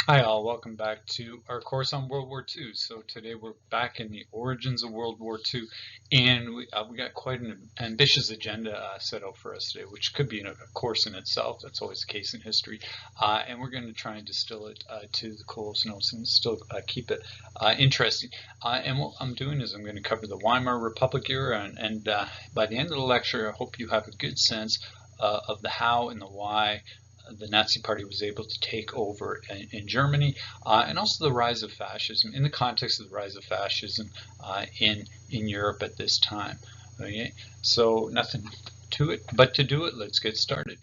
Hi all, welcome back to our course on World War II. So today we're back in the origins of World War II, and we got quite an ambitious agenda set out for us today, which could be a course in itself. That's always the case in history, and we're going to try and distill it to the coolest notes and still keep it interesting. And what I'm doing is I'm going to cover the Weimar Republic era, and by the end of the lecture, I hope you have a good sense of the how and the why the Nazi Party was able to take over in Germany, and also the rise of fascism in the context of the rise of fascism in Europe at this time. Okay, so nothing to it, but to do it, let's get started.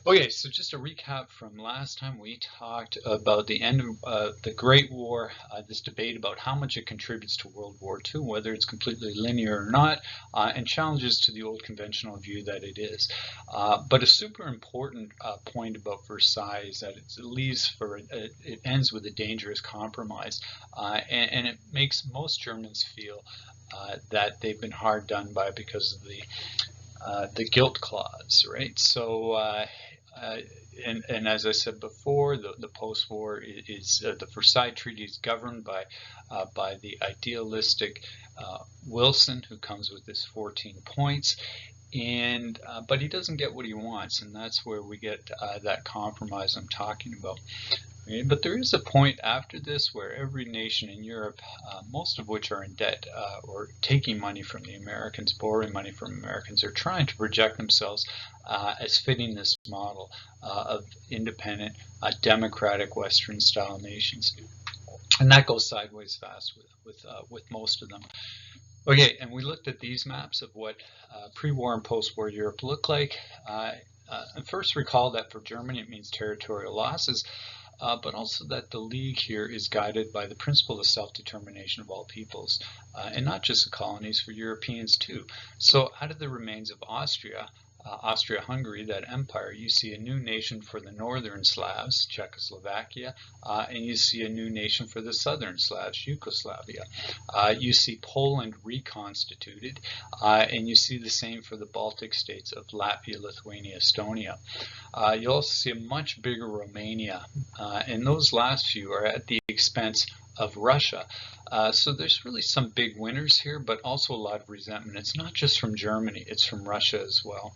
Okay, so just a recap from last time, we talked about the end of the Great War, this debate about how much it contributes to World War II, whether it's completely linear or not, and challenges to the old conventional view that it is. But a super important point about Versailles is that it ends with a dangerous compromise, and it makes most Germans feel that they've been hard done by because of the guilt clause, right? So and as I said before, the post-war is the Versailles Treaty is governed by the idealistic Wilson, who comes with his 14 points, and but he doesn't get what he wants, and that's where we get that compromise I'm talking about. Okay, but there is a point after this where every nation in Europe, most of which are in debt or taking money from the Americans, borrowing money from Americans, are trying to project themselves as fitting this model of independent, democratic Western-style nations, and that goes sideways fast with most of them. Okay, and we looked at these maps of what pre-war and post-war Europe looked like. And first recall that for Germany it means territorial losses, but also that the League here is guided by the principle of self-determination of all peoples, and not just the colonies, for Europeans too. So out of the remains of Austria-Hungary, that empire, you see a new nation for the northern Slavs, Czechoslovakia, and you see a new nation for the southern Slavs, Yugoslavia. You see Poland reconstituted, and you see the same for the Baltic states of Latvia, Lithuania, Estonia. You'll also see a much bigger Romania, and those last few are at the expense of Russia. So there's really some big winners here, but also a lot of resentment. It's not just from Germany, it's from Russia as well.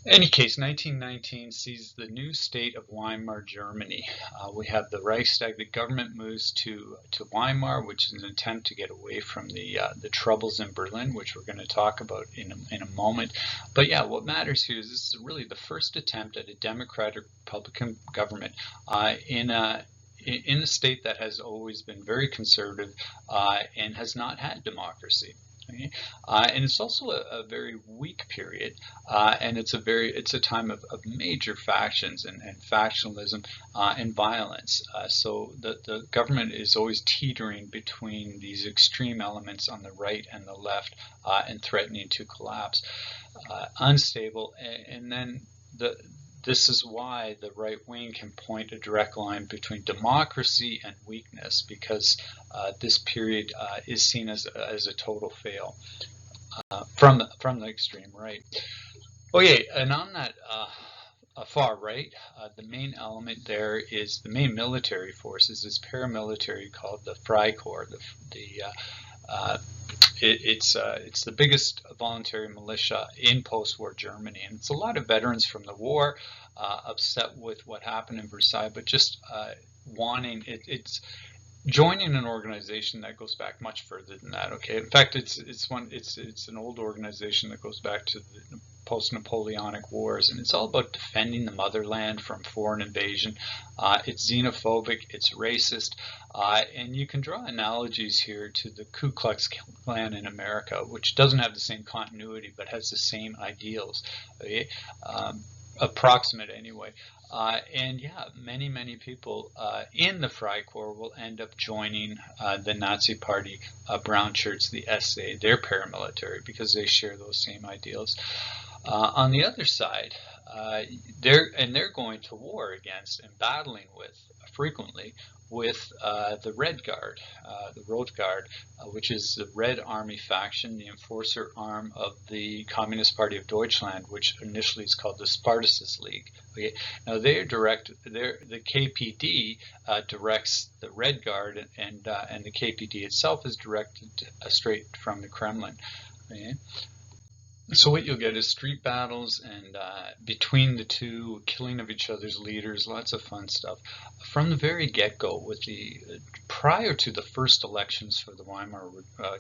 In any case, 1919 sees the new state of Weimar Germany. We have the Reichstag. The government moves to Weimar, which is an attempt to get away from the troubles in Berlin, which we're going to talk about in a moment. But yeah, what matters here is this is really the first attempt at a democratic Republican government in a state that has always been very conservative and has not had democracy. Okay. And it's also a very weak period, and it's a time of major factions and factionalism and violence. So the government is always teetering between these extreme elements on the right and the left, and threatening to collapse, unstable, and then this is why the right wing can point a direct line between democracy and weakness, because this period is seen as a total fail from the extreme right. Okay, and on that far right, the main element there is the main military force is this paramilitary called the Freikorps, it's the biggest voluntary militia in post-war Germany, and it's a lot of veterans from the war, upset with what happened in Versailles, but just wanting it's joining an organization that goes back much further than that. Okay, in fact, it's an old organization that goes back to the post-Napoleonic Wars, and it's all about defending the motherland from foreign invasion. It's xenophobic, it's racist, and you can draw analogies here to the Ku Klux Klan in America, which doesn't have the same continuity but has the same ideals. Okay? Approximate anyway. And yeah, many people in the Freikorps will end up joining the Nazi Party, brown shirts, the SA, their paramilitary, because they share those same ideals. On the other side, they're going to war against and battling with frequently with the Red Guard, the Road Guard, which is the Red Army faction, the enforcer arm of the Communist Party of Deutschland, which initially is called the Spartacus League. Okay, now the KPD directs the Red Guard, and the KPD itself is directed straight from the Kremlin. Okay. So what you'll get is street battles and between the two, killing of each other's leaders, lots of fun stuff. From the very get-go, with the prior to the first elections for the Weimar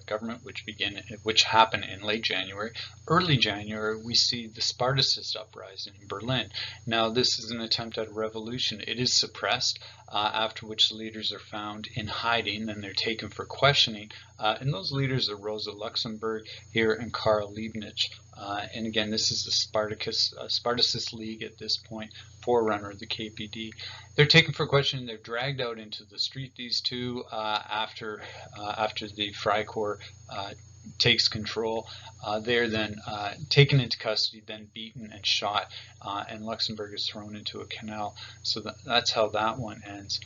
government, which happened in late January, early January, we see the Spartacist uprising in Berlin. Now, this is an attempt at a revolution. It is suppressed, after which the leaders are found in hiding, and they're taken for questioning. And those leaders are Rosa Luxemburg here and Karl Liebknecht. And again, this is the Spartacist League at this point, forerunner of the KPD. They're taken for questioning. They're dragged out into the street, these two, after the Freikorps takes control. They're then taken into custody, then beaten and shot, and Luxemburg is thrown into a canal. So that's how that one ends.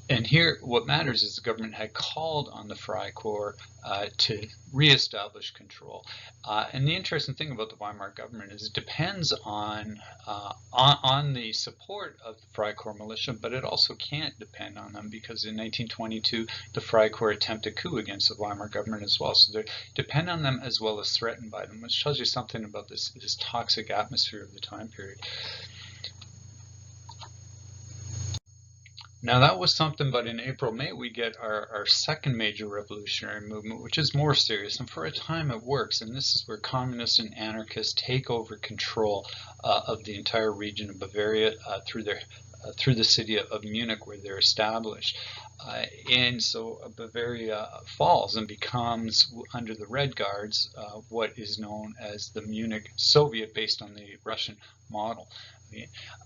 And here, what matters is the government had called on the Freikorps to reestablish control. And the interesting thing about the Weimar government is it depends on the support of the Freikorps militia, but it also can't depend on them, because in 1922 the Freikorps attempted a coup against the Weimar government as well. So they depend on them as well as threatened by them, which tells you something about this toxic atmosphere of the time period. Now that was something, but in April, May, we get our second major revolutionary movement, which is more serious, and for a time it works. And this is where communists and anarchists take over control of the entire region of Bavaria through the city of Munich, where they're established. And so Bavaria falls and becomes, under the Red Guards, what is known as the Munich Soviet, based on the Russian model.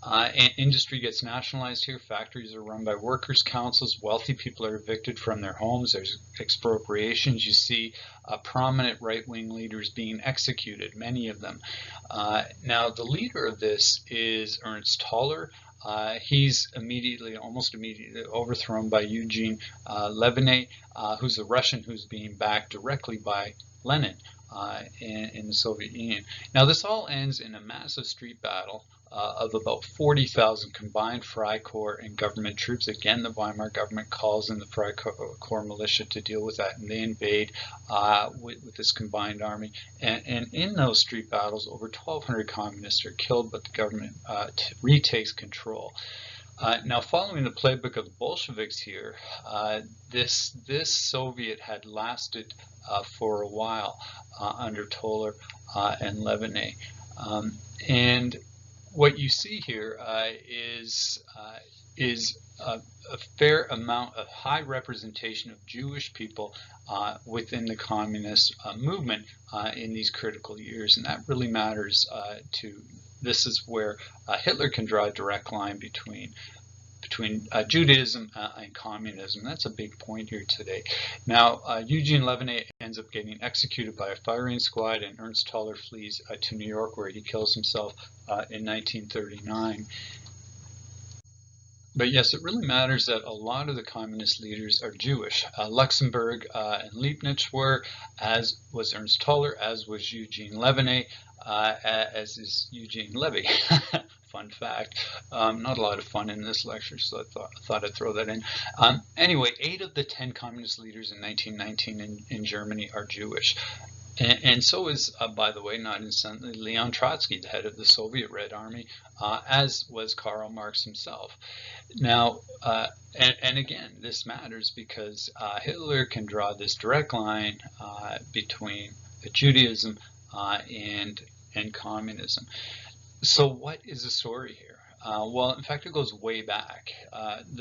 And industry gets nationalized here. Factories are run by workers' councils. Wealthy people are evicted from their homes. There's expropriations. You see prominent right-wing leaders being executed, many of them. Now, the leader of this is Ernst Toller. He's almost immediately overthrown by Eugene Leviné, who's a Russian who's being backed directly by Lenin in the Soviet Union. Now, this all ends in a massive street battle of about 40,000 combined Freikorps and government troops. Again, the Weimar government calls in the Freikorps militia to deal with that, and they invade with this combined army. And in those street battles, over 1,200 communists are killed, but the government retakes control. Now, following the playbook of the Bolsheviks here, this Soviet had lasted for a while under Toller and Leviné. And what you see here is a fair amount of high representation of Jewish people within the communist movement in these critical years, and that really matters this is where Hitler can draw a direct line between Judaism and communism. That's a big point here today. Now, Eugene Leviné ends up getting executed by a firing squad, and Ernst Toller flees to New York, where he kills himself in 1939. But yes, it really matters that a lot of the communist leaders are Jewish. Luxemburg and Liebknecht were, as was Ernst Toller, as was Eugene Leviné, as is Eugene Levy. Fun fact. Not a lot of fun in this lecture, so I thought I'd throw that in. Anyway, 8 of the 10 communist leaders in 1919 in Germany are Jewish. And so is, by the way, not incidentally, Leon Trotsky, the head of the Soviet Red Army, as was Karl Marx himself. Now, and again, this matters because Hitler can draw this direct line between Judaism and communism. So what is the story here? Well, in fact, it goes way back.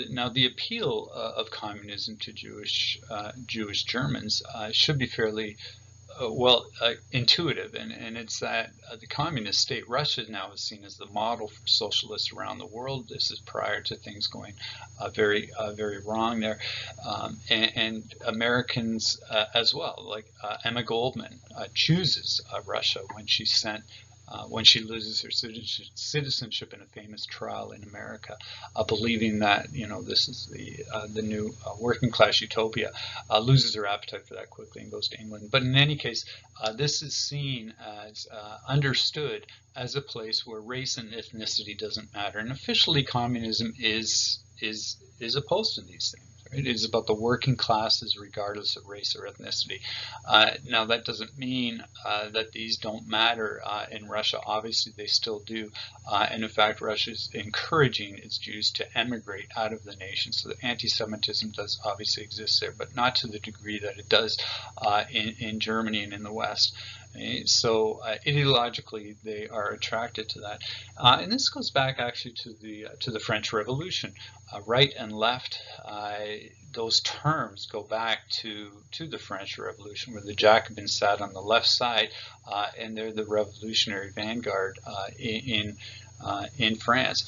Now, the appeal of communism to Jewish Germans should be fairly intuitive, and it's that the communist state, Russia, now is seen as the model for socialists around the world. This is prior to things going very wrong there, and Americans as well. Like Emma Goldman chooses Russia when she's sent when she loses her citizenship in a famous trial in America, believing that this is the new working class utopia, loses her appetite for that quickly and goes to England. But in any case, this is seen as understood as a place where race and ethnicity doesn't matter, and officially communism is opposed to these things. It is about the working classes regardless of race or ethnicity. Now that doesn't mean that these don't matter in Russia. Obviously they still do. And in fact Russia is encouraging its Jews to emigrate out of the nation. So the anti-Semitism does obviously exist there, but not to the degree that it does in Germany and in the West. So ideologically they are attracted to that. And this goes back actually to the French Revolution. Right and left, those terms go back to the French Revolution, where the Jacobins sat on the left side, and they're the revolutionary vanguard in France.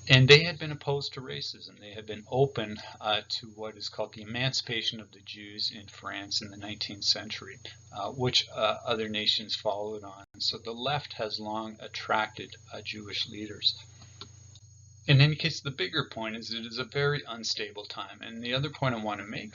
And they had been opposed to racism. They had been open to what is called the emancipation of the Jews in France in the 19th century, which other nations followed on. So the left has long attracted Jewish leaders. In any case, the bigger point is it is a very unstable time. And the other point I want to make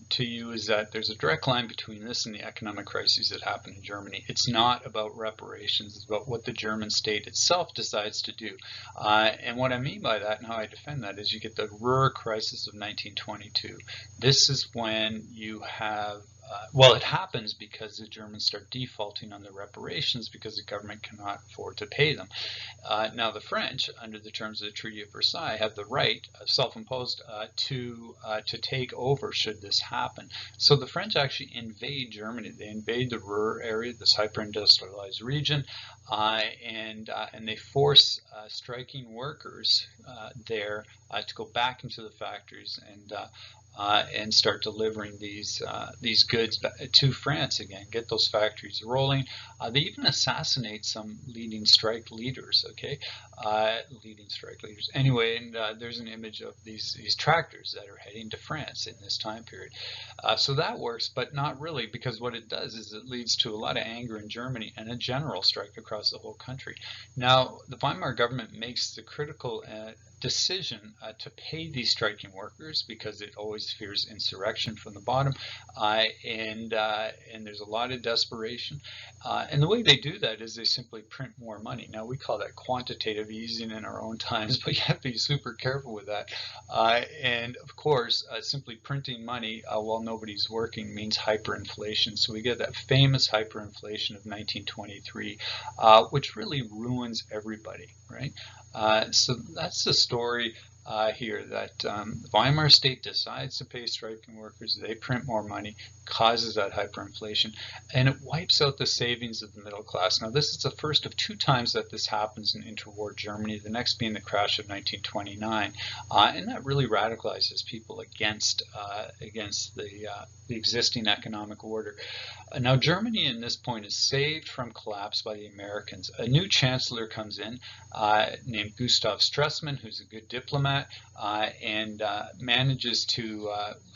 to you is that there's a direct line between this and the economic crises that happened in Germany. It's not about reparations. It's about what the German state itself decides to do. And what I mean by that and how I defend that is you get the Ruhr crisis of 1922. This is when you have well, it happens because the Germans start defaulting on the reparations because the government cannot afford to pay them. Now the French, under the terms of the Treaty of Versailles, have the right, self-imposed, to take over should this happen. So the French actually invade Germany. They invade the Ruhr area, this hyper-industrialized region, and they force striking workers there to go back into the factories and start delivering these goods to France again, get those factories rolling. They even assassinate some leading strike leaders, leading strike leaders. Anyway, and there's an image of these tractors that are heading to France in this time period. So that works, but not really, because what it does is it leads to a lot of anger in Germany and a general strike across the whole country. Now, the Weimar government makes the critical decision to pay these striking workers because it always fears insurrection from the bottom, and there's a lot of desperation. And the way they do that is they simply print more money. Now we call that quantitative easing in our own times, but you have to be super careful with that. And of course, simply printing money while nobody's working means hyperinflation. So we get that famous hyperinflation of 1923, which really ruins everybody, right? So that's the story here, that the Weimar state decides to pay striking workers, they print more money, causes that hyperinflation, and it wipes out the savings of the middle class. Now this is the first of two times that this happens in interwar Germany, the next being the crash of 1929, and that really radicalizes people against the existing economic order. Now Germany in this point is saved from collapse by the Americans. A new chancellor comes in named Gustav Stresemann, who's a good diplomat, and manages to,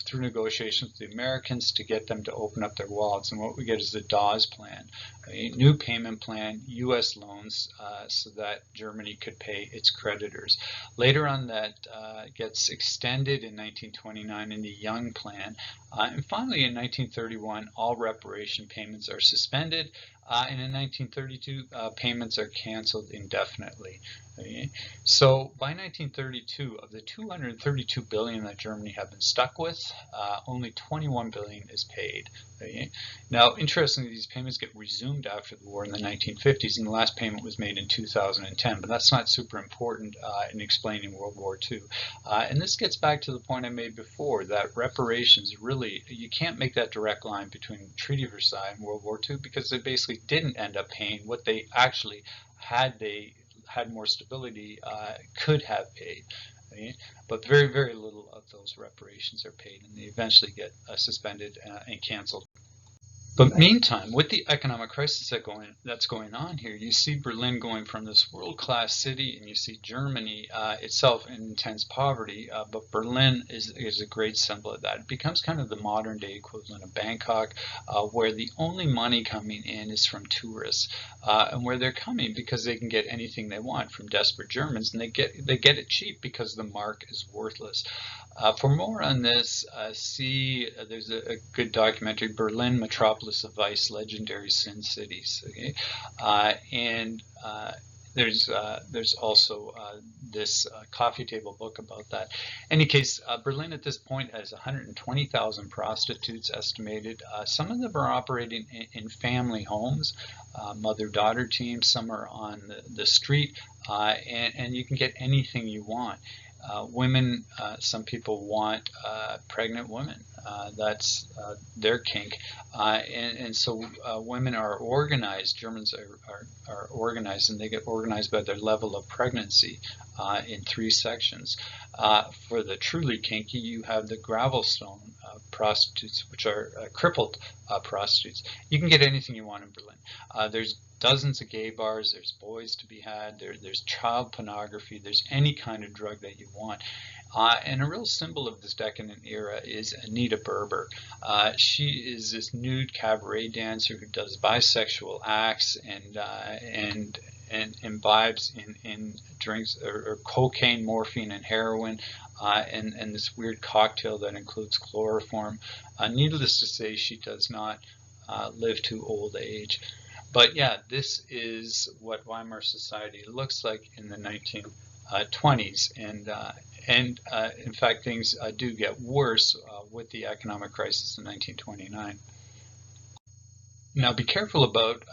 through negotiations with the Americans, to get them to open up their wallets. And what we get is the Dawes Plan, a new payment plan, U.S. loans, so that Germany could pay its creditors. Later on, that gets extended in 1929 in the Young Plan. And finally, in 1931, all reparation payments are suspended. And in 1932, payments are canceled indefinitely. Okay. So by 1932, of the 232 billion that Germany had been stuck with, only 21 billion is paid. Okay. Now, interestingly, these payments get resumed after the war in the 1950s, and the last payment was made in 2010. But that's not super important in explaining World War II. And this gets back to the point I made before, that reparations really, you can't make that direct line between the Treaty of Versailles and World War II, because they basically didn't end up paying what they actually, had they had more stability, could have paid. Okay? But very, very little of those reparations are paid, and they eventually get suspended and canceled. But meantime, with the economic crisis that's going on here, you see Berlin going from this world-class city, and you see Germany itself in intense poverty. But Berlin is a great symbol of that. It becomes kind of the modern-day equivalent of Bangkok, where the only money coming in is from tourists, and where they're coming because they can get anything they want from desperate Germans, and they get it cheap because the mark is worthless. For more on this, there's a good documentary, Berlin, Metropolis of Vice, Legendary Sin Cities. Okay, and there's also this coffee table book about that. In any case, Berlin at this point has 120,000 prostitutes estimated. Some of them are operating in family homes, mother-daughter teams. Some are on the street, and you can get anything you want. Women, some people want pregnant women. That's their kink. And so women are organized. Germans are organized, and they get organized by their level of pregnancy in 3 sections. For the truly kinky, you have the Gravelstone prostitutes, which are crippled prostitutes. You can get anything you want in Berlin. There's dozens of gay bars, there's boys to be had, there's child pornography, there's any kind of drug that you want. And a real symbol of this decadent era is Anita Berber. She is this nude cabaret dancer who does bisexual acts and imbibes in drinks or cocaine, morphine, and heroin, and this weird cocktail that includes chloroform. Needless to say, she does not live to old age. But yeah, this is what Weimar society looks like in the 1920s, and in fact, things do get worse with the economic crisis in 1929. Now, be careful about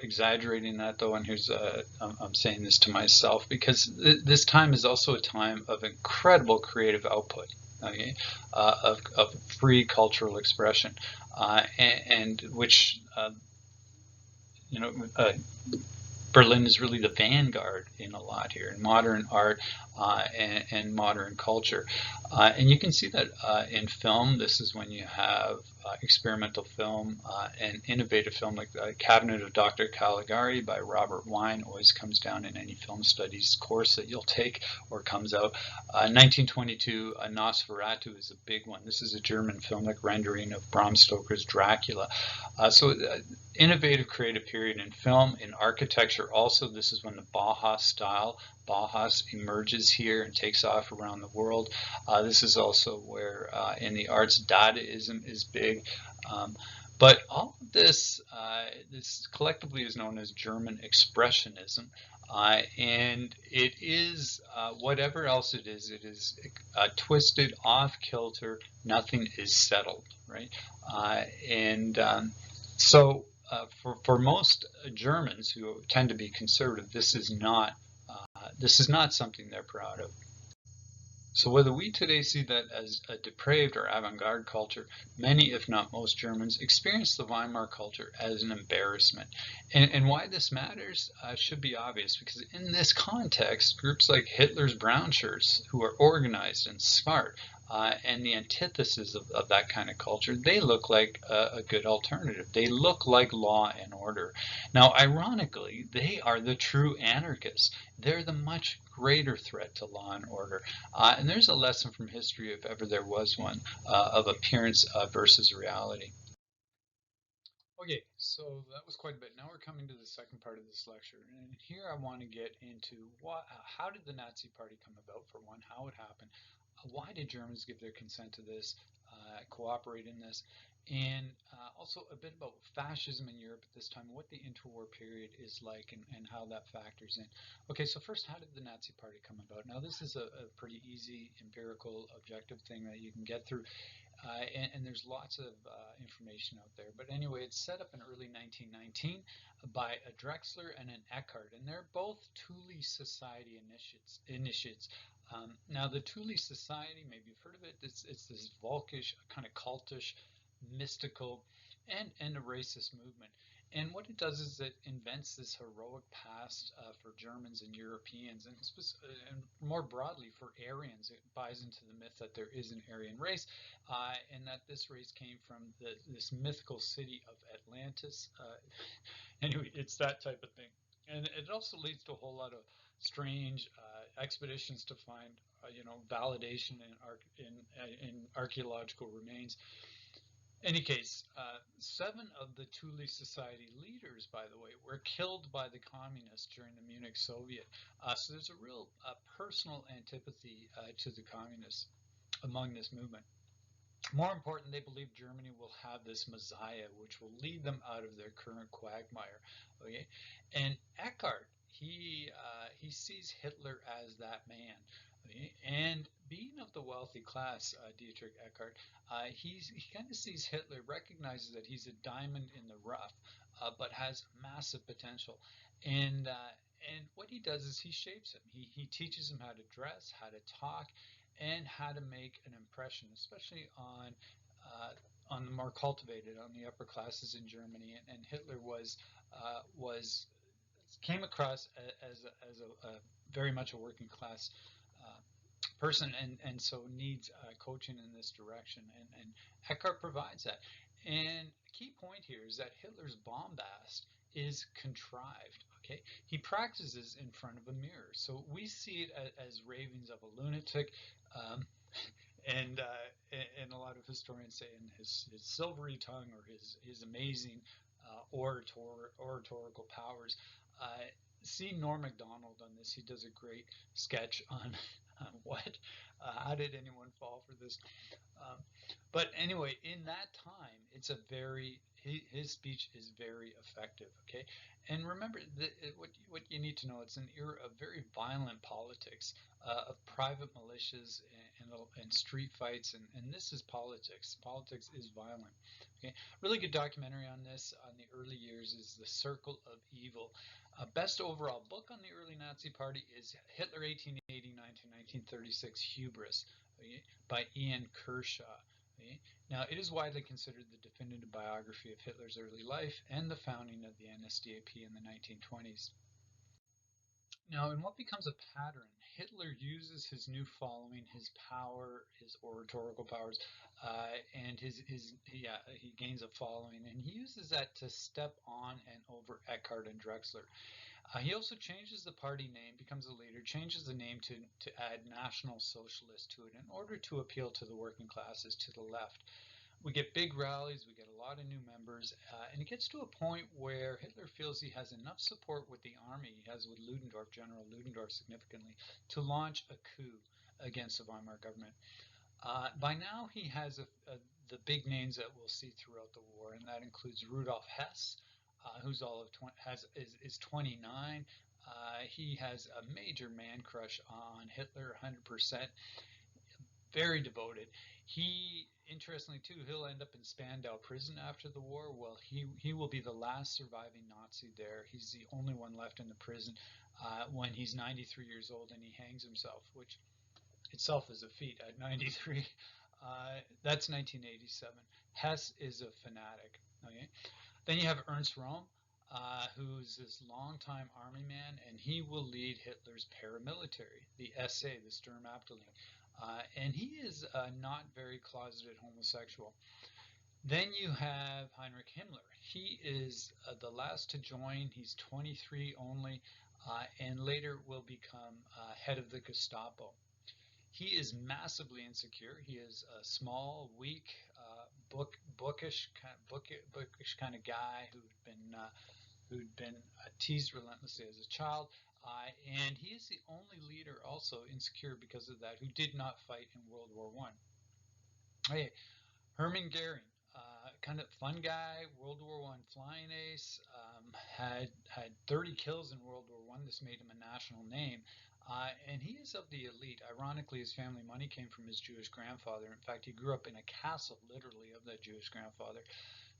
exaggerating that, though. And here's I'm saying this to myself because this time is also a time of incredible creative output. Okay, of free cultural expression, and which you know, Berlin is really the vanguard in a lot here, in modern art and modern culture. And you can see that in film. This is when you have experimental film and innovative film, like Cabinet of Dr. Caligari by Robert Wine, always comes down in any film studies course that you'll take or comes out. 1922, Nosferatu is a big one. This is a German filmic rendering of Bram Stoker's Dracula. So innovative creative period in film, in architecture also. This is when the Bauhaus style, Bauhaus emerges here and takes off around the world. This is also where in the arts Dadaism is big. But all of this, this collectively is known as German Expressionism. And it is, whatever else it is twisted, off kilter, nothing is settled, right? And so for most Germans who tend to be conservative, this is not something they're proud of. So whether we today see that as a depraved or avant-garde culture, many, if not most Germans, experience the Weimar culture as an embarrassment. And why this matters should be obvious, because in this context, groups like Hitler's brown shirts, who are organized and smart, and the antithesis of that kind of culture, they look like a good alternative. They look like law and order. Now, ironically, they are the true anarchists. They're the much greater threat to law and order. And there's a lesson from history, if ever there was one, of appearance versus reality. Okay, so that was quite a bit. Now we're coming to the second part of this lecture, and here I want to get into how did the Nazi Party come about, for one, how it happened, why did Germans give their consent to this, cooperate in this, and also a bit about fascism in Europe at this time, what the interwar period is like, and how that factors in. Okay, so first, how did the Nazi Party come about? Now, this is a pretty easy, empirical, objective thing that you can get through. And there's lots of information out there. But anyway, it's set up in early 1919 by a Drexler and an Eckhart, and they're both Thule Society initiates. Now, the Thule Society, maybe you've heard of it, it's this Volkish, kind of cultish, mystical, and a racist movement. And what it does is it invents this heroic past for Germans and Europeans, and more broadly for Aryans. It buys into the myth that there is an Aryan race, and that this race came from this mythical city of Atlantis. Anyway, it's that type of thing. And it also leads to a whole lot of strange expeditions to find, validation in archaeological remains. Any case, 7 of the Thule Society leaders, by the way, were killed by the communists during the Munich Soviet. So there's a real personal antipathy to the communists among this movement. More important, they believe Germany will have this messiah, which will lead them out of their current quagmire. Okay, and Eckhart, he sees Hitler as that man. Okay? And being of the wealthy class, Dietrich Eckhart, he kind of sees Hitler, recognizes that he's a diamond in the rough, but has massive potential. And what he does is he shapes him. He teaches him how to dress, how to talk, and how to make an impression, especially uh, on the more cultivated, on the upper classes in Germany. And Hitler was came across as a very much a working class uh, person, and so needs coaching in this direction. And Eckhart provides that. And a key point here is that Hitler's bombast is contrived. Okay, he practices in front of a mirror, so we see it as ravings of a lunatic. Um, and a lot of historians say in his silvery tongue, or his amazing oratorical powers. Uh, See Norm Macdonald on this. He does a great sketch on what, how did anyone fall for this? Um, but anyway, in that time, it's a very his speech is very effective. Okay, and remember what you need to know. It's an era of very violent politics, of private militias and street fights, and this is politics. Politics is violent. Okay, really good documentary on this on the early years is The Circle of Evil. Best overall book on the early Nazi Party is Hitler 1889 to 1936 Hubris, okay, by Ian Kershaw. Okay. Now, it is widely considered the definitive biography of Hitler's early life and the founding of the NSDAP in the 1920s. Now, in what becomes a pattern, Hitler uses his new following, his power, his oratorical powers, and he gains a following, and he uses that to step on and over Eckhart and Drexler. He also changes the party name, becomes a leader, changes the name to add National Socialist to it in order to appeal to the working classes, to the left. We get big rallies, we get a lot of new members, and it gets to a point where Hitler feels he has enough support with the army, he has with Ludendorff, General Ludendorff significantly, to launch a coup against the Weimar government. By now, he has the big names that we'll see throughout the war, and that includes Rudolf Hess, who's all of is 29. He has a major man crush on Hitler, 100%. Very devoted. He, interestingly too, he'll end up in Spandau prison after the war. Well, he will be the last surviving Nazi there. He's the only one left in the prison when he's 93 years old, and he hangs himself, which itself is a feat at 93. That's 1987. Hess is a fanatic. Okay, then you have Ernst Röhm, who's this longtime army man, and he will lead Hitler's paramilitary, the SA, the Sturmabteilung, and he is not very closeted homosexual. Then you have Heinrich Himmler. He is the last to join. He's 23 only, and later will become head of the Gestapo. He is massively insecure. He is a small, weak, bookish kind of guy who'd been teased relentlessly as a child, and he is the only leader, also insecure because of that, who did not fight in World War One. Hey, Hermann Goering, kind of fun guy, World War One flying ace, had 30 kills in World War One. This made him a national name, and he is of the elite. Ironically, his family money came from his Jewish grandfather. In fact, he grew up in a castle, literally, of that Jewish grandfather.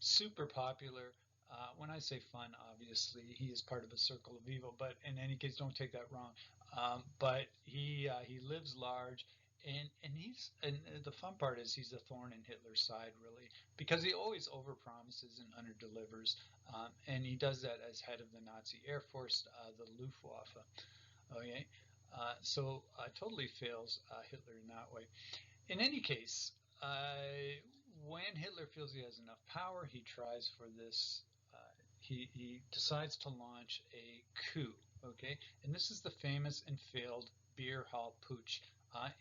Super popular. When I say fun, obviously he is part of a circle of evil, but in any case, don't take that wrong. But he lives large, And the fun part is he's a thorn in Hitler's side, really, because he always overpromises and underdelivers, and he does that as head of the Nazi Air Force, the Luftwaffe. Okay, so totally fails Hitler in that way. In any case, when Hitler feels he has enough power, he tries for this. He decides to launch a coup. Okay, and this is the famous and failed beer hall putsch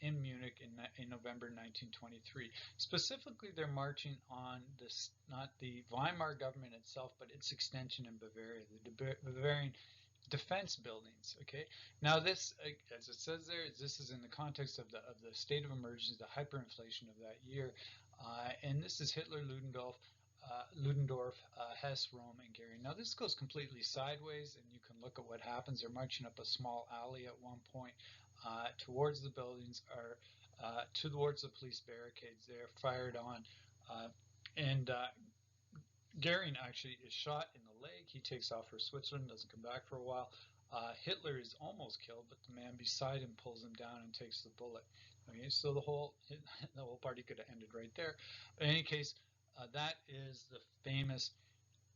in Munich in November 1923. Specifically, they're marching on this, not the Weimar government itself, but its extension in Bavaria, the Bavarian defense buildings. Okay, now this, as it says there, this is in the context of the state of emergency, the hyperinflation of that year, and this is Hitler, Ludendorff, Hess, Rome, and Goering. Now this goes completely sideways, and you can look at what happens. They're marching up a small alley at one point towards the buildings, or towards the police barricades. They're fired on, and Goering actually is shot in the leg. He takes off for Switzerland, doesn't come back for a while. Hitler is almost killed, but the man beside him pulls him down and takes the bullet. Okay, so the whole party could have ended right there. But in any case, that is the famous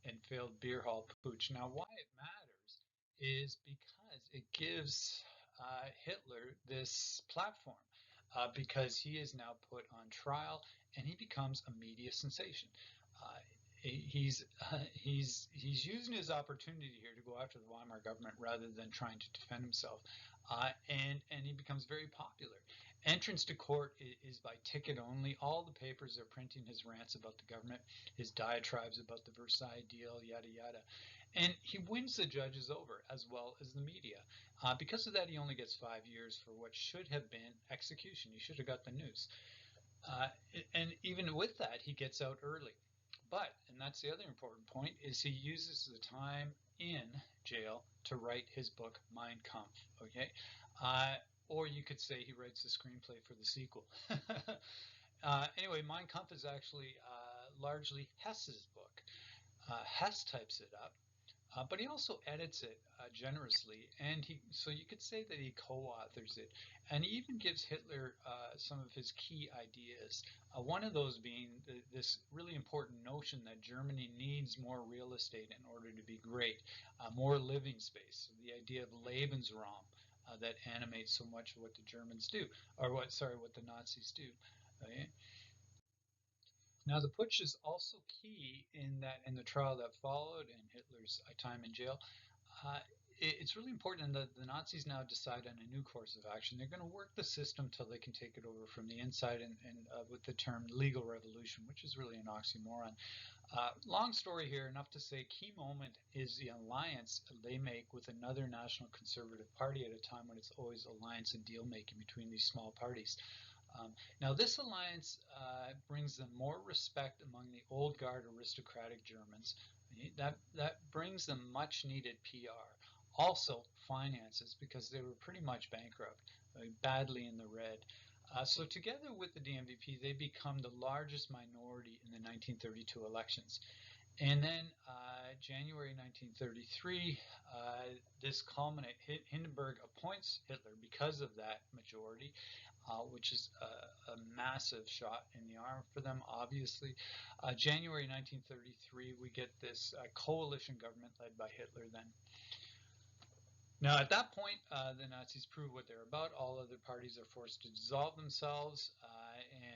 and failed beer hall putsch. Now, why it matters is because it gives Hitler this platform, because he is now put on trial and he becomes a media sensation. Uh, he's using his opportunity here to go after the Weimar government rather than trying to defend himself, and he becomes very popular. Entrance to court is by ticket only. All the papers are printing his rants about the government, his diatribes about the Versailles deal, yada yada, and he wins the judges over as well as the media. Because of that, he only gets 5 years for what should have been execution. He should have got the noose. Uh, and even with that, he gets out early. But, and that's the other important point, is he uses the time in jail to write his book, Mein Kampf. Okay, or you could say he writes the screenplay for the sequel. Anyway, Mein Kampf is actually largely Hess's book. Hess types it up, but he also edits it generously, and so you could say that he co-authors it, and he even gives Hitler some of his key ideas. One of those being this really important notion that Germany needs more real estate in order to be great, more living space. So the idea of Lebensraum that animates so much of what the Germans do, or what the Nazis do. Okay? Now, the putsch is also key in that in the trial that followed and Hitler's time in jail. It's really important that the Nazis now decide on a new course of action. They're going to work the system till they can take it over from the inside, and with the term legal revolution, which is really an oxymoron. Long story here, enough to say, key moment is the alliance they make with another national conservative party at a time when it's always alliance and deal making between these small parties. Now, this alliance brings them more respect among the old guard aristocratic Germans. That brings them much needed PR. Also, finances, because they were pretty much bankrupt, badly in the red. So together with the DMVP, they become the largest minority in the 1932 elections. And then January 1933, this culminates. Hindenburg appoints Hitler because of that majority, which is a massive shot in the arm for them, obviously. January 1933, we get this coalition government led by Hitler then. Now, at that point, the Nazis prove what they're about. All other parties are forced to dissolve themselves,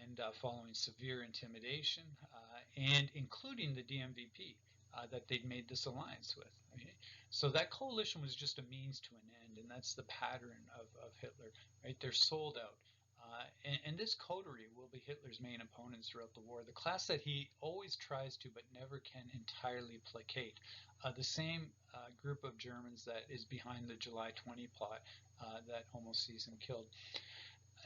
and following severe intimidation, and including the DMVP that they'd made this alliance with. Okay? So that coalition was just a means to an end, and that's the pattern of Hitler. Right? They're sold out. And this coterie will be Hitler's main opponents throughout the war, the class that he always tries to but never can entirely placate. The same group of Germans that is behind the July 20 plot that almost sees him killed.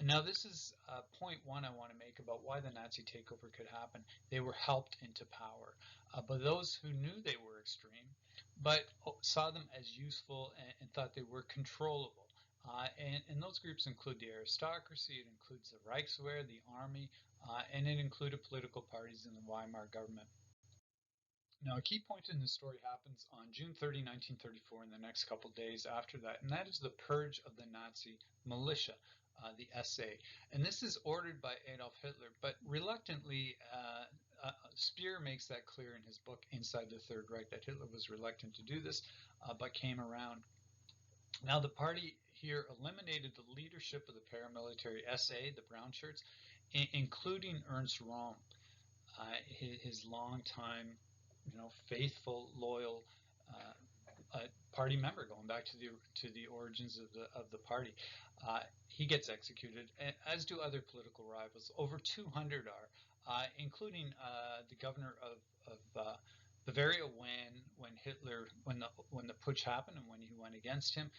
Now, this is point one I want to make about why the Nazi takeover could happen. They were helped into power by those who knew they were extreme, but saw them as useful and thought they were controllable. And those groups include the aristocracy, it includes the Reichswehr, the army, and it included political parties in the Weimar government. Now, a key point in the story happens on June 30, 1934, in the next couple of days after that, and that is the purge of the Nazi militia. the SA. And this is ordered by Adolf Hitler, but reluctantly, Speer makes that clear in his book Inside the Third Reich, that Hitler was reluctant to do this, but came around. Now, the party here eliminated the leadership of the paramilitary SA, the brown shirts, including Ernst Röhm, his longtime, faithful, loyal party member, going back to the origins of the party. He gets executed, as do other political rivals. Over 200 are, including the governor of Bavaria when Hitler, when the putsch happened and when he went against him.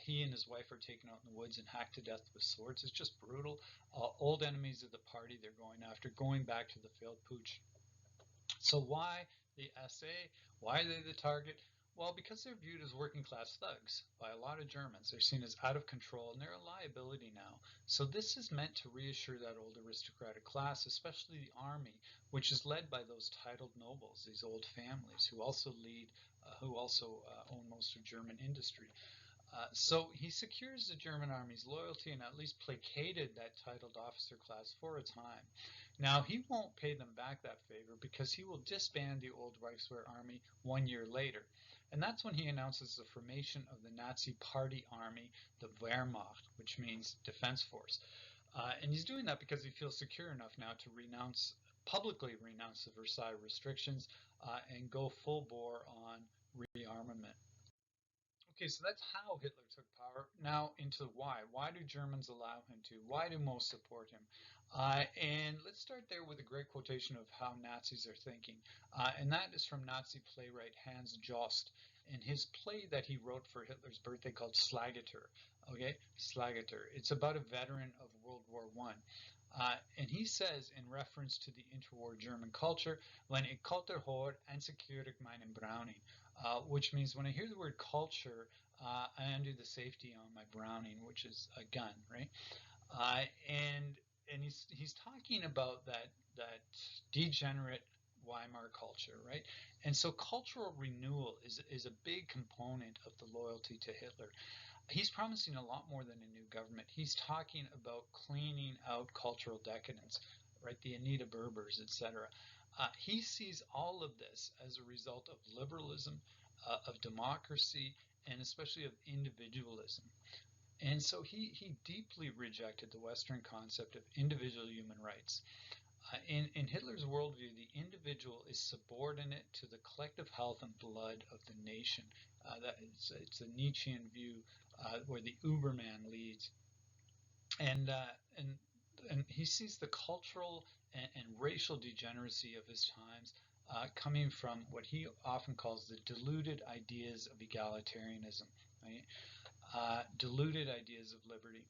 He and his wife are taken out in the woods and hacked to death with swords. It's just brutal. Old enemies of the party they're going after, going back to the failed putsch. So why the SA? Why are they the target? Well, because they're viewed as working class thugs by a lot of Germans. They're seen as out of control and they're a liability now. So this is meant to reassure that old aristocratic class, especially the army, which is led by those titled nobles, these old families who also own most of German industry. So he secures the German army's loyalty and at least placated that titled officer class for a time. Now, he won't pay them back that favor because he will disband the old Reichswehr army 1 year later. And that's when he announces the formation of the Nazi party army, the Wehrmacht, which means defense force. And he's doing that because he feels secure enough now to publicly renounce the Versailles restrictions and go full bore on rearmament. Okay, so that's how Hitler took power. Now into why. Why do Germans allow him to? Why do most support him? And let's start there with a great quotation of how Nazis are thinking. And that is from Nazi playwright Hans Jost in his play that he wrote for Hitler's birthday called Slaggeter. Okay, Slaggeter. It's about a veteran of World War I. And he says, in reference to the interwar German culture, when ich Kultur höre, einsekure ich meinen Browning, which means when I hear the word culture, I undo the safety on my Browning, which is a gun, right? And he's talking about that degenerate Weimar culture, right? And so cultural renewal is a big component of the loyalty to Hitler. He's promising a lot more than a new government. He's talking about cleaning out cultural decadence, right? The Anita Berbers, etc. He sees all of this as a result of liberalism, of democracy, and especially of individualism. And so he deeply rejected the Western concept of individual human rights. In Hitler's worldview, the individual is subordinate to the collective health and blood of the nation. It's a Nietzschean view where the Uberman leads. And he sees the cultural and racial degeneracy of his times coming from what he often calls the diluted ideas of egalitarianism, right? Diluted ideas of liberty.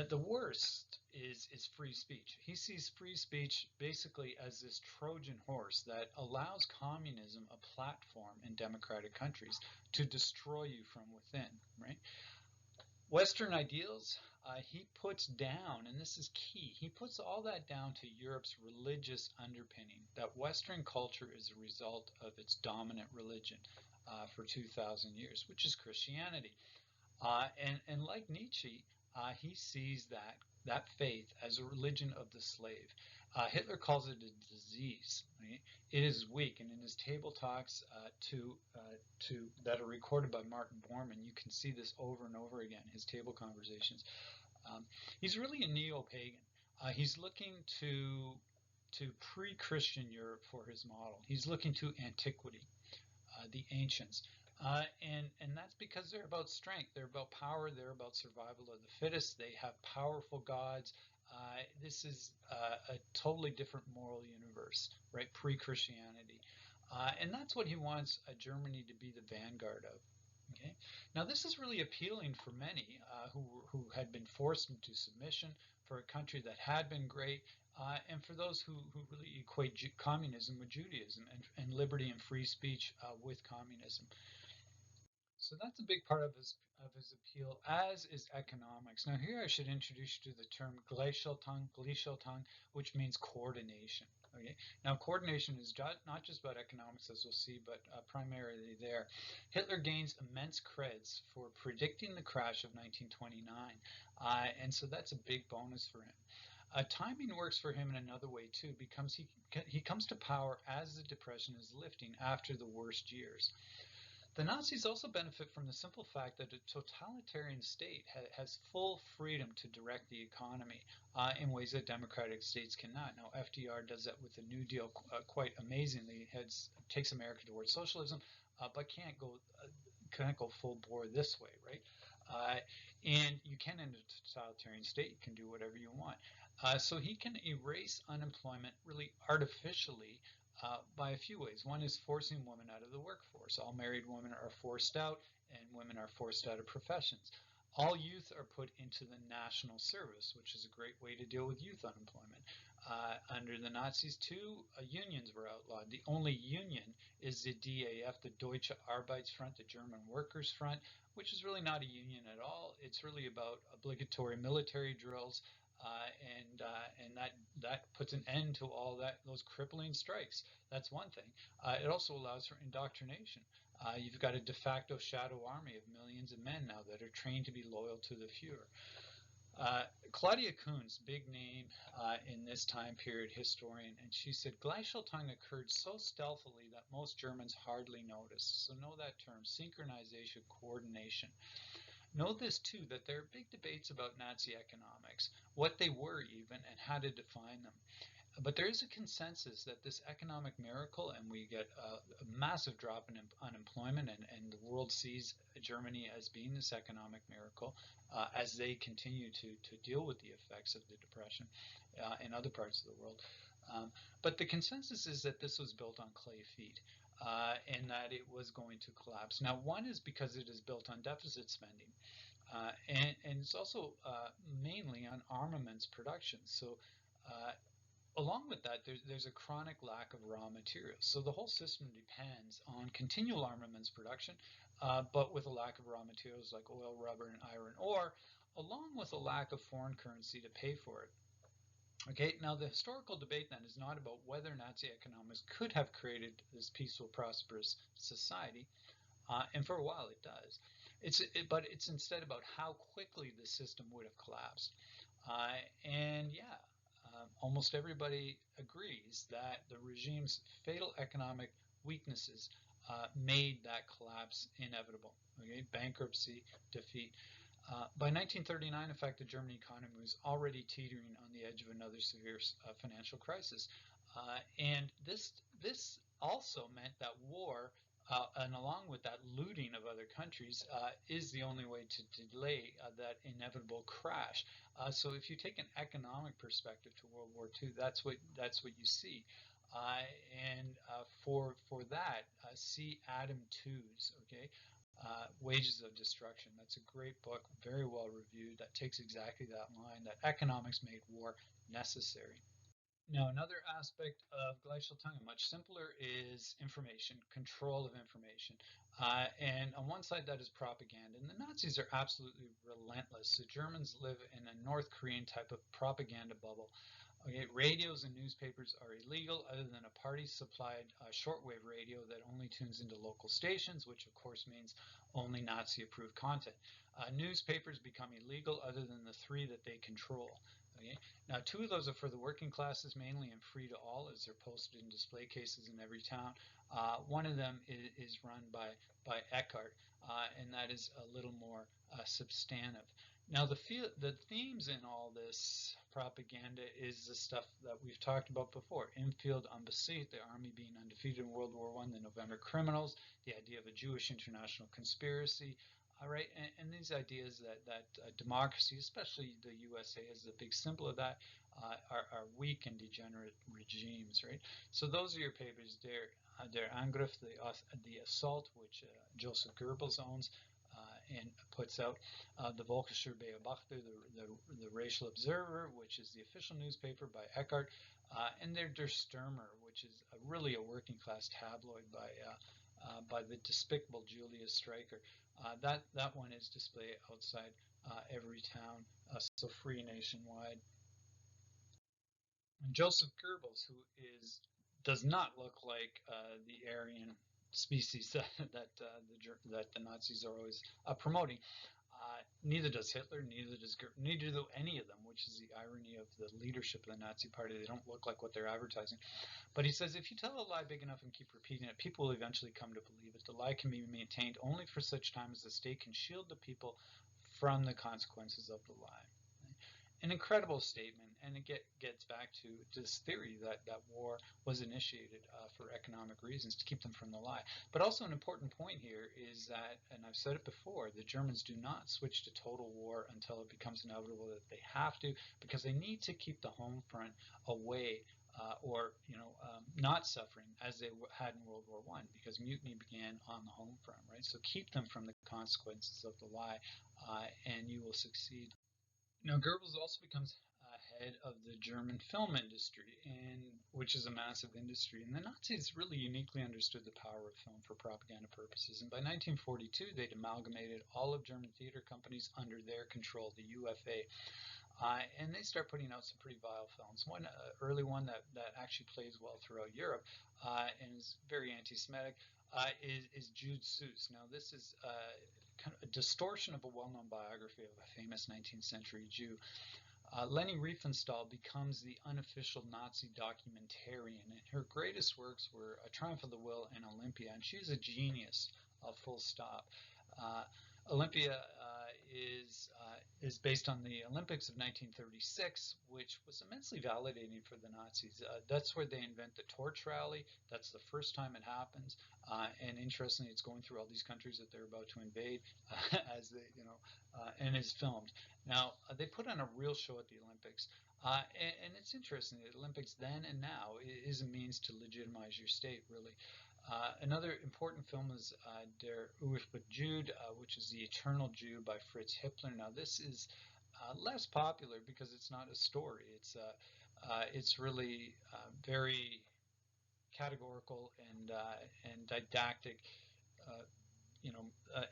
The worst is free speech. He sees free speech basically as this Trojan horse that allows communism a platform in democratic countries to destroy you from within, right? Western ideals, he puts down, and this is key, he puts all that down to Europe's religious underpinning, that Western culture is a result of its dominant religion for 2,000 years, which is Christianity. And like Nietzsche, he sees that faith as a religion of the slave. Hitler calls it a disease. Right? It is weak, and in his table talks that are recorded by Martin Bormann, you can see this over and over again. His table conversations. He's really a neo-pagan. He's looking to pre-Christian Europe for his model. He's looking to antiquity, the ancients. And that's because they're about strength, they're about power, they're about survival of the fittest. They have powerful gods. This is a totally different moral universe, right? Pre-Christianity, and that's what he wants Germany to be the vanguard of. Okay. Now this is really appealing for many who had been forced into submission, for a country that had been great, and for those who really equate communism with Judaism and liberty and free speech with communism. So that's a big part of his appeal, as is economics. Now here I should introduce you to the term Gleichschaltung, which means coordination. Okay. Now, coordination is not just about economics, as we'll see, but primarily there. Hitler gains immense creds for predicting the crash of 1929, and so that's a big bonus for him. Timing works for him in another way too, because he comes to power as the Depression is lifting after the worst years. The Nazis also benefit from the simple fact that a totalitarian state has full freedom to direct the economy in ways that democratic states cannot. Now, FDR does that with the New Deal quite amazingly. Takes America towards socialism, but can't go full bore this way, right? And you can, in a totalitarian state, you can do whatever you want. So he can erase unemployment really artificially by a few ways. One is forcing women out of the workforce. All married women are forced out, and women are forced out of professions. All youth are put into the national service, which is a great way to deal with youth unemployment. Under the Nazis, too, unions were outlawed. The only union is the DAF, the Deutsche Arbeitsfront, the German Workers' Front, which is really not a union at all. It's really about obligatory military drills, and that puts an end to all those crippling strikes. That's one thing. It also allows for indoctrination. You've got a de facto shadow army of millions of men now that are trained to be loyal to the Fuhrer. Claudia Kuhn's big name in this time period, historian, and she said Gleichschaltung occurred so stealthily that most Germans hardly noticed. So know that term, synchronization, coordination. Know this too, that there are big debates about Nazi economics, what they were even, and how to define them. But there is a consensus that this economic miracle, and we get a massive drop in unemployment, and the world sees Germany as being this economic miracle as they continue to deal with the effects of the Depression in other parts of the world. But the consensus is that this was built on clay feet. And that it was going to collapse. Now, one is because it is built on deficit spending, and it's also mainly on armaments production. So along with that, there's a chronic lack of raw materials. So the whole system depends on continual armaments production, but with a lack of raw materials like oil, rubber, and iron ore, along with a lack of foreign currency to pay for it. Okay, now the historical debate then is not about whether Nazi economics could have created this peaceful, prosperous society, and for a while it does. But it's instead about how quickly the system would have collapsed. And yeah, almost everybody agrees that the regime's fatal economic weaknesses made that collapse inevitable. Okay, bankruptcy, defeat. By 1939, in fact, the German economy was already teetering on the edge of another severe financial crisis. And this also meant that war, and along with that looting of other countries, is the only way to delay that inevitable crash. So if you take an economic perspective to World War II, that's what you see. And for that, see Adam Tooze, okay? Wages of Destruction. That's a great book, very well reviewed, that takes exactly that line, that economics made war necessary. Now, another aspect of Gleichschaltung, much simpler, is information, control of information. And on one side, that is propaganda. And the Nazis are absolutely relentless. The Germans live in a North Korean type of propaganda bubble. Okay, radios and newspapers are illegal other than a party-supplied shortwave radio that only tunes into local stations, which of course means only Nazi-approved content. Newspapers become illegal other than the three that they control. Okay? Now, two of those are for the working classes mainly and free to all, as they're posted in display cases in every town. One of them is run by Eckhart, and that is a little more substantive. Now, the themes in all this propaganda is the stuff that we've talked about before. Infield unbesiegt, the army being undefeated in World War I, the November criminals, the idea of a Jewish international conspiracy, all right, and these ideas that democracy, especially the USA, is a big symbol of that, are weak and degenerate regimes, right? So those are your papers. Der Angriff, the assault, which Joseph Goebbels owns and puts out, the Volkischer Beobachter, the Racial Observer, which is the official newspaper by Eckhart, and Der Stürmer, which is really a working class tabloid by the despicable Julius Streicher. That one is displayed outside every town, so free nationwide. Joseph Goebbels, who does not look like the Aryan species that the Nazis are always promoting. Neither does Hitler, neither do any of them, which is the irony of the leadership of the Nazi Party. They don't look like what they're advertising. But he says, if you tell a lie big enough and keep repeating it, people will eventually come to believe it. The lie can be maintained only for such time as the state can shield the people from the consequences of the lie. An incredible statement, and it gets back to this theory that war was initiated for economic reasons, to keep them from the lie. But also an important point here is that, and I've said it before, the Germans do not switch to total war until it becomes inevitable that they have to, because they need to keep the home front away or not suffering as they had in World War I, because mutiny began on the home front, right? So keep them from the consequences of the lie, and you will succeed. Now, Goebbels also becomes head of the German film industry, which is a massive industry. And the Nazis really uniquely understood the power of film for propaganda purposes. And by 1942, they'd amalgamated all of German theater companies under their control, the UFA. And they start putting out some pretty vile films. One early one that actually plays well throughout Europe and is very anti-Semitic is Jude Seuss. Now, this is kind of a distortion of a well-known biography of a famous 19th century Jew. Leni Riefenstahl becomes the unofficial Nazi documentarian, and her greatest works were A Triumph of the Will and Olympia, and she's a genius, full stop. Olympia is based on the Olympics of 1936, which was immensely validating for the Nazis. That's where they invent the torch rally. That's the first time it happens, and interestingly, it's going through all these countries that they're about to invade, as they, and is filmed. Now, they put on a real show at the Olympics, and it's interesting. The Olympics then and now is a means to legitimize your state, really. Another important film is Der Ewige Jude, which is The Eternal Jew by Fritz Hippler. Now, this is less popular because it's not a story. It's really very categorical and didactic.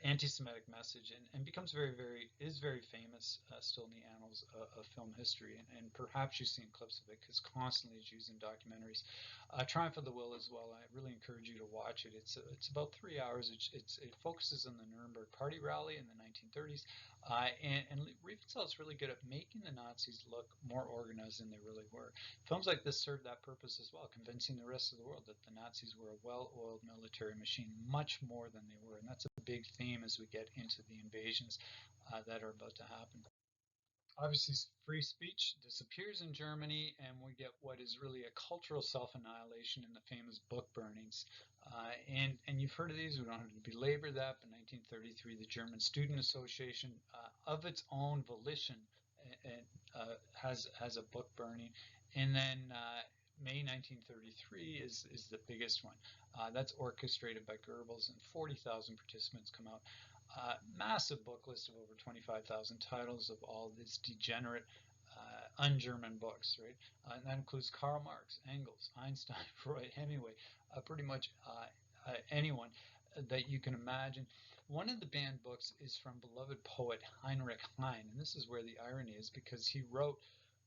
Anti-Semitic message, and becomes very famous still in the annals of film history, and perhaps you've seen clips of it because constantly it's used in documentaries. Triumph of the Will as well. I really encourage you to watch it. It's about 3 hours. It focuses on the Nuremberg Party rally in the 1930s, and Riefenstahl is really good at making the Nazis look more organized than they really were. Films like this serve that purpose as well, convincing the rest of the world that the Nazis were a well-oiled military machine, much more than they were, and that's a big theme as we get into the invasions that are about to happen. Obviously, free speech disappears in Germany, and we get what is really a cultural self-annihilation in the famous book burnings. And you've heard of these. We don't have to belabor that. But in 1933, the German Student Association, of its own volition, has a book burning, and then May 1933 is the biggest one. That's orchestrated by Goebbels, and 40,000 participants come out. Massive book list of over 25,000 titles of all these degenerate, un-German books, right? And that includes Karl Marx, Engels, Einstein, Freud, Hemingway, pretty much anyone that you can imagine. One of the banned books is from beloved poet Heinrich Heine, and this is where the irony is, because he wrote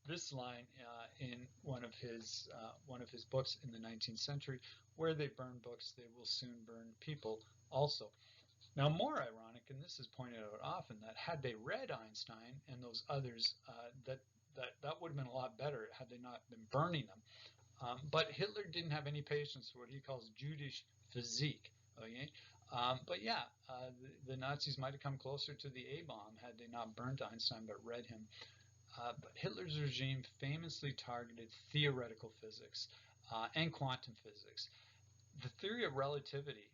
this line in one of his books in the 19th century: where they burn books, they will soon burn people also. Now, more ironic, and this is pointed out often, that had they read Einstein and those others, that would have been a lot better had they not been burning them. But Hitler didn't have any patience for what he calls Jüdisch Physik. Okay, but yeah, the Nazis might have come closer to the A-bomb had they not burnt Einstein but read him. But Hitler's regime famously targeted theoretical physics and quantum physics. The theory of relativity,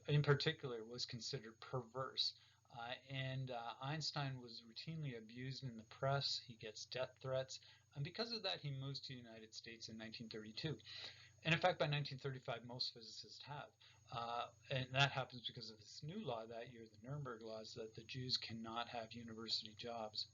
in particular, was considered perverse. And Einstein was routinely abused in the press. He gets death threats. And because of that, he moves to the United States in 1932. And in fact, by 1935, most physicists have. And that happens because of this new law that year, the Nuremberg laws, that the Jews cannot have university jobs.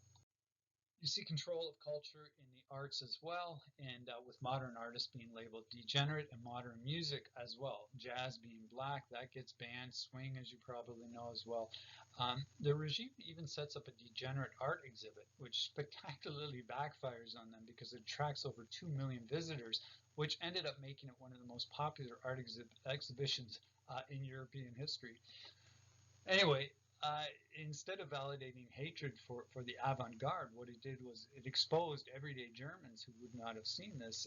You see control of culture in the arts as well, and with modern artists being labeled degenerate, and modern music as well. Jazz being black, that gets banned. Swing, as you probably know as well. The regime even sets up a degenerate art exhibit, which spectacularly backfires on them because it attracts over 2 million visitors, which ended up making it one of the most popular art exhibitions in European history. Anyway, instead of validating hatred for the avant-garde, what it did was it exposed everyday Germans who would not have seen this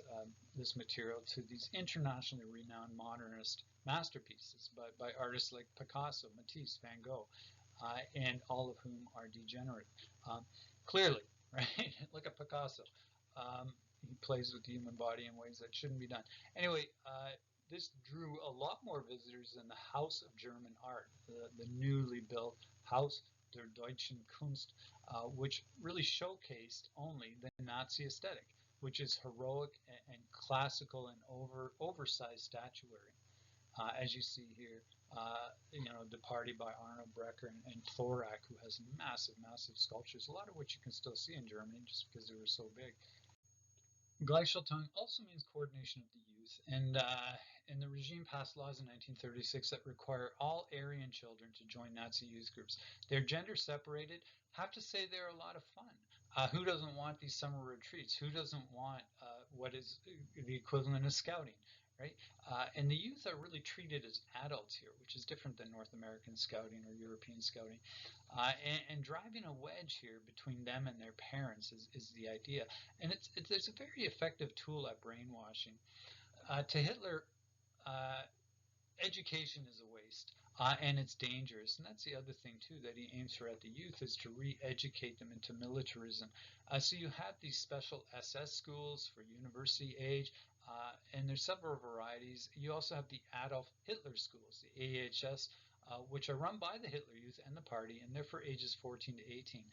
material to these internationally renowned modernist masterpieces by artists like Picasso, Matisse, Van Gogh, and all of whom are degenerate. Clearly, right? Look at Picasso. He plays with the human body in ways that shouldn't be done. Anyway, this drew a lot more visitors than the House of German Art, the newly built Haus der Deutschen Kunst, which really showcased only the Nazi aesthetic, which is heroic and classical and oversized statuary. As you see here, the Party by Arno Breker and Thorak, who has massive, massive sculptures, a lot of which you can still see in Germany just because they were so big. Gleichschaltung also means coordination of the youth, and the regime passed laws in 1936 that require all Aryan children to join Nazi youth groups. They're gender separated. Have to say they're a lot of fun. Who doesn't want these summer retreats? Who doesn't want what is the equivalent of scouting, right? And the youth are really treated as adults here, which is different than North American scouting or European scouting. And driving a wedge here between them and their parents is the idea. And it's a very effective tool at brainwashing. To Hitler, uh, education is a waste, and it's dangerous. And that's the other thing too that he aims for at the youth, is to re-educate them into militarism. So you have these special SS schools for university age, and there's several varieties. You also have the Adolf Hitler schools, the AHS, which are run by the Hitler Youth and the party, and they're for ages 14 to 18.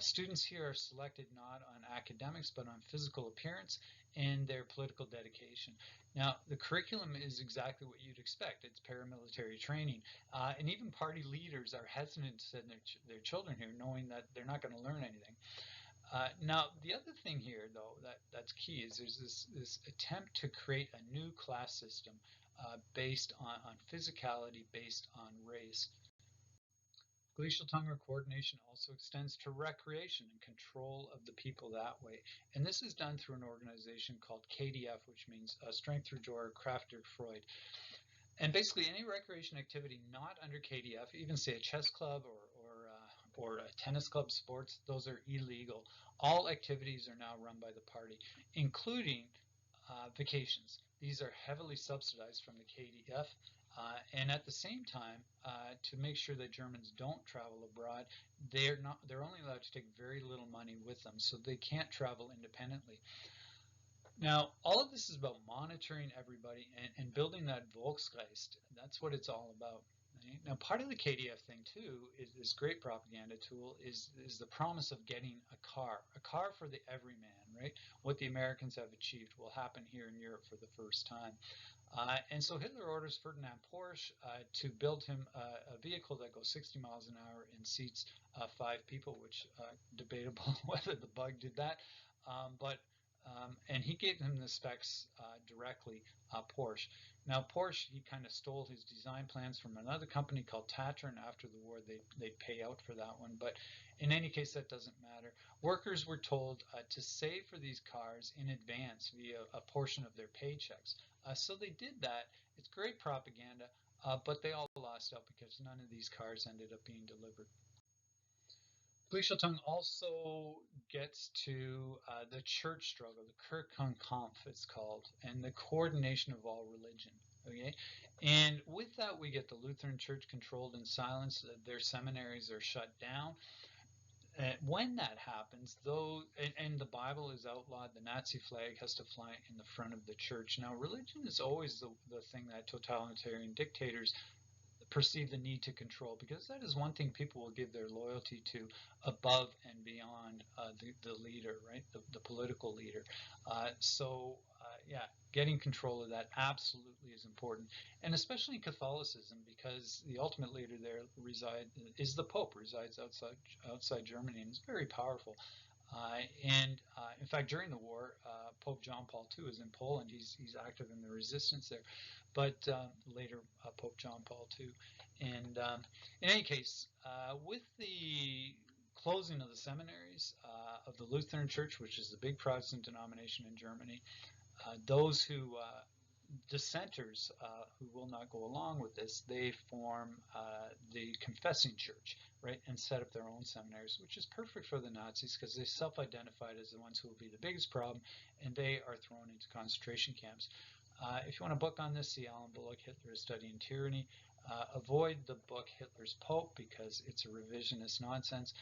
Students here are selected not on academics, but on physical appearance and their political dedication. Now, the curriculum is exactly what you'd expect. It's paramilitary training. And even party leaders are hesitant to send their children here, knowing that they're not going to learn anything. Now, the other thing here, though, that's key is there's this attempt to create a new class system based on physicality, based on race. Glacial tongue coordination also extends to recreation and control of the people that way. And this is done through an organization called KDF, which means Strength through Joy, Kraft durch Freud. And basically any recreation activity not under KDF, even say a chess club or a tennis club sports, those are illegal. All activities are now run by the party, including vacations. These are heavily subsidized from the KDF. And at the same time, to make sure that Germans don't travel abroad, they're only allowed to take very little money with them, so they can't travel independently. Now, all of this is about monitoring everybody and building that Volksgeist. That's what it's all about. Right? Now, part of the KDF thing too is this great propaganda tool is the promise of getting a car for the everyman, right? What the Americans have achieved will happen here in Europe for the first time. And so Hitler orders Ferdinand Porsche to build him a vehicle that goes 60 miles an hour and seats 5 people, which debatable whether the bug did that. And he gave him the specs directly, Porsche. Now, Porsche, he kind of stole his design plans from another company called Tatra, and after the war, they'd pay out for that one. But in any case, that doesn't matter. Workers were told to save for these cars in advance via a portion of their paychecks. So they did that. It's great propaganda, but they all lost out because none of these cars ended up being delivered. Gleichschaltung also gets to the church struggle, the Kirchenkampf it's called, and the coordination of all religion. Okay, and with that we get the Lutheran Church controlled and silenced. Their seminaries are shut down. When that happens, though, and the Bible is outlawed, the Nazi flag has to fly in the front of the church. Now, religion is always the thing that totalitarian dictators perceive the need to control, because that is one thing people will give their loyalty to above and beyond the leader, right? The political leader. Yeah, getting control of that absolutely is important, and especially in Catholicism, because the ultimate leader there is the Pope, resides outside Germany, and is very powerful. In fact, during the war, Pope John Paul II is in Poland. He's active in the resistance there, but later Pope John Paul II. And in any case, with the closing of the seminaries of the Lutheran Church, which is the big Protestant denomination in Germany, those who dissenters who will not go along with this, they form the confessing church, right, and set up their own seminaries, which is perfect for the Nazis because they self-identified as the ones who will be the biggest problem, and they are thrown into concentration camps. If you want a book on this, see Alan Bullock, Hitler is Studying Tyranny. Avoid the book Hitler's Pope because it's a revisionist nonsense.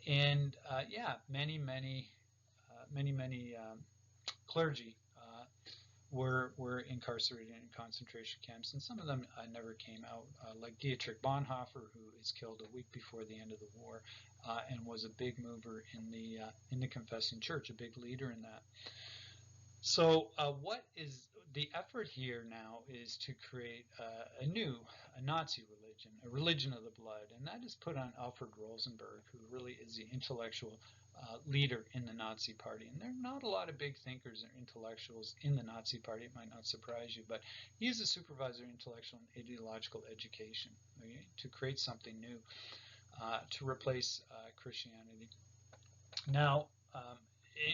Yeah, many clergy were incarcerated in concentration camps, and some of them never came out, like Dietrich Bonhoeffer, who is killed a week before the end of the war, and was a big mover in the confessing church, a big leader in that. So what is the effort here now is to create a Nazi religion, a religion of the blood, and that is put on Alfred Rosenberg, who really is the intellectual leader in the Nazi party. And there are not a lot of big thinkers or intellectuals in the Nazi party. It might not surprise you, but he's a supervisor of intellectual and ideological education, okay, to create something new, to replace Christianity. Now,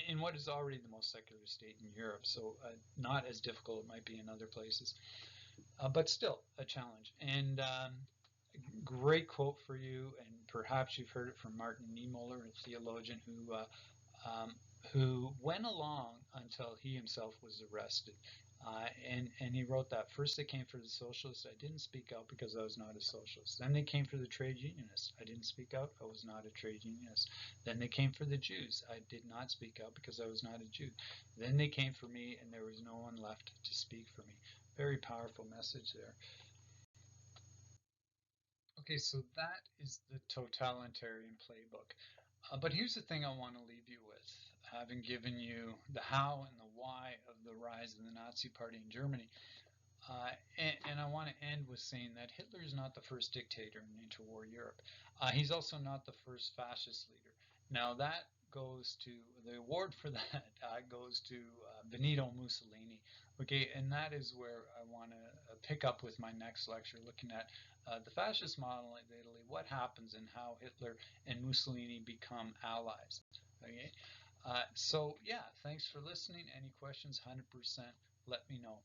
in what is already the most secular state in Europe, so not as difficult it might be in other places, but still a challenge. And great quote for you, and perhaps you've heard it from Martin Niemöller, a theologian who went along until he himself was arrested. And he wrote that first they came for the socialists, I didn't speak out because I was not a socialist. Then they came for the trade unionists, I didn't speak out, I was not a trade unionist. Then they came for the Jews, I did not speak out because I was not a Jew. Then they came for me and there was no one left to speak for me. Very powerful message there. Okay, so that is the totalitarian playbook. But here's the thing I want to leave you with, having given you the how and the why of the rise of the Nazi Party in Germany. And I want to end with saying that Hitler is not the first dictator in interwar Europe. He's also not the first fascist leader. Now that goes to, the award for that goes to Benito Mussolini. Okay, and that is where I want to pick up with my next lecture, looking at the fascist model of Italy, what happens and how Hitler and Mussolini become allies. Okay, so yeah, thanks for listening. Any questions, 100%, let me know.